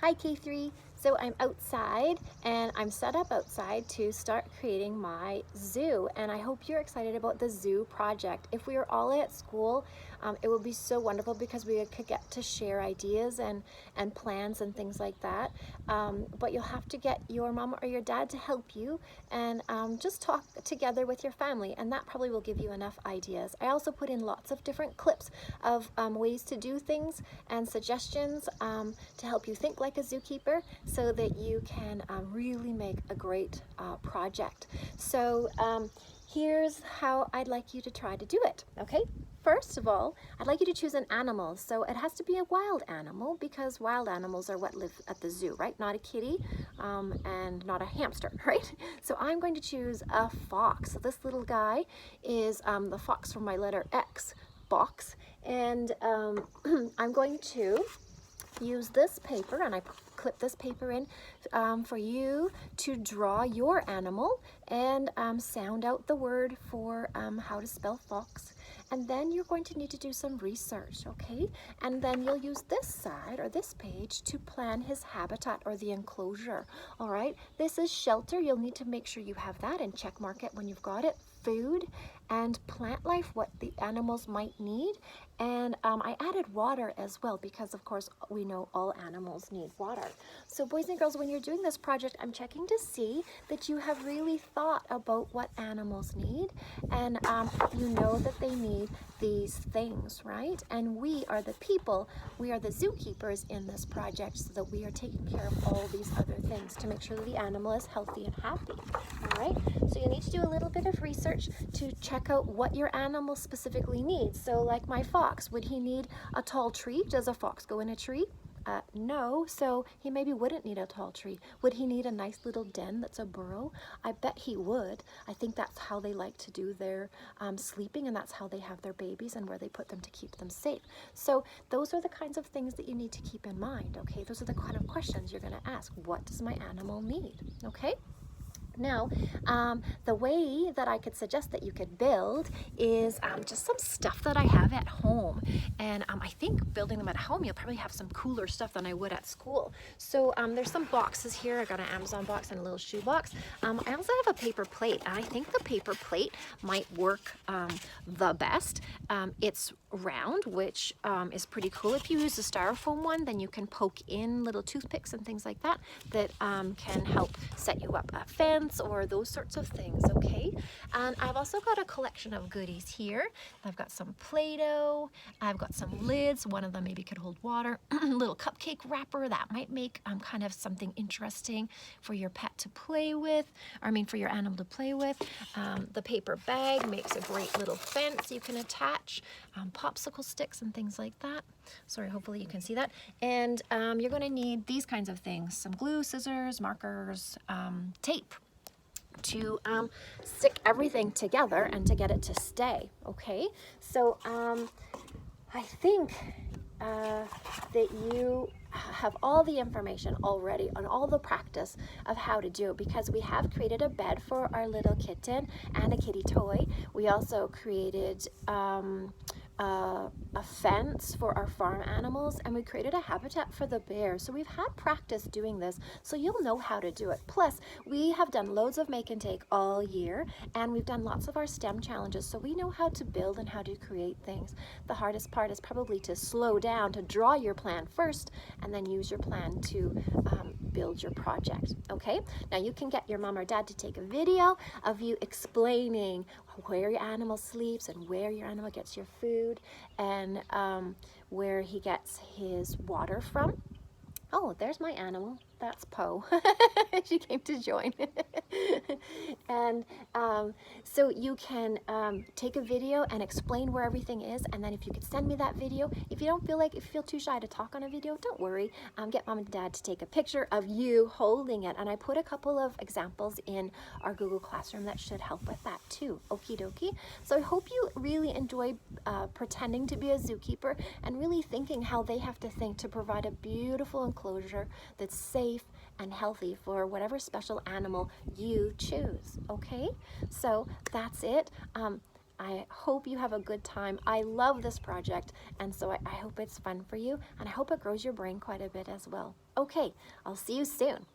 Hi K3. So I'm outside and I'm set up outside to start creating my zoo, and I hope you're excited about the zoo project. If we were all at school, it would be so wonderful because we could get to share ideas and plans and things like that. But you'll have to get your mom or your dad to help you and just talk together with your family, and that probably will give you enough ideas. I also put in lots of different clips of ways to do things and suggestions to help you think like a zookeeper so that you can really make a great project. So here's how I'd like you to try to do it, okay? First of all, I'd like you to choose an animal. So it has to be a wild animal because wild animals are what live at the zoo, right? Not a kitty and not a hamster, right? So I'm going to choose a fox. So this little guy is the fox from my letter X, box. And I'm going to use this paper, and I clip this paper in for you to draw your animal and sound out the word for how to spell fox. And then you're going to need to do some research, okay? And then you'll use this side or this page to plan his habitat or the enclosure, all right? This is shelter. You'll need to make sure you have that and check mark it when you've got it. Food and plant life, what the animals might need. And I added water as well because of course we know all animals need water. So boys and girls, when you're doing this project, I'm checking to see that you have really thought about what animals need, and you know that they need these things, right? And we are the people, we are the zookeepers in this project, so that we are taking care of all these other things to make sure that the animal is healthy and happy, all right? So you need to do a little bit of research to check out what your animal specifically needs. So like my fox, would he need a tall tree? Does a fox go in a tree? No, so he maybe wouldn't need a tall tree. Would he need a nice little den that's a burrow? I bet he would. I think that's how they like to do their sleeping, and that's how they have their babies and where they put them to keep them safe. So those are the kinds of things that you need to keep in mind, okay? Those are the kind of questions you're gonna ask. What does my animal need, okay? Now, the way that I could suggest that you could build is just some stuff that I have at home. And I think building them at home, you'll probably have some cooler stuff than I would at school. So there's some boxes here. I got an Amazon box and a little shoe box. I also have a paper plate, and I think the paper plate might work the best. It's round, which is pretty cool. If you use a styrofoam one, then you can poke in little toothpicks and things like that that can help set you up a fence or those sorts of things, okay? And I've also got a collection of goodies here. I've got some Play-Doh, I've got some lids, one of them maybe could hold water, little cupcake wrapper that might make kind of something interesting for your pet to play with, or I mean for your animal to play with. The paper bag makes a great little fence you can attach, popsicle sticks and things like that. Sorry, hopefully you can see that. And you're going to need these kinds of things: some glue, scissors, markers, tape to stick everything together and to get it to stay, okay? So I think that you have all the information already on all the practice of how to do it, because we have created a bed for our little kitten and a kitty toy. We also created a fence for our farm animals, and we created a habitat for the bear. So we've had practice doing this, so you'll know how to do it. Plus, we have done loads of make and take all year, and we've done lots of our STEM challenges, so we know how to build and how to create things. The hardest part is probably to slow down, to draw your plan first, and then use your plan to build your project, okay? Now you can get your mom or dad to take a video of you explaining where your animal sleeps and where your animal gets your food, and where he gets his water from. Oh, there's my animal. That's Poe. She came to join. And so you can take a video and explain where everything is, and then if you could send me that video. If you don't feel like, if you feel too shy to talk on a video, don't worry. Get mom and dad to take a picture of you holding it, and I put a couple of examples in our Google Classroom that should help with that too. Okie dokie. So I hope you really enjoy pretending to be a zookeeper and really thinking how they have to think to provide a beautiful enclosure that's safe and healthy for whatever special animal you choose, okay? So that's it. I hope you have a good time. I love this project, and so I hope it's fun for you, and I hope it grows your brain quite a bit as well. Okay, I'll see you soon.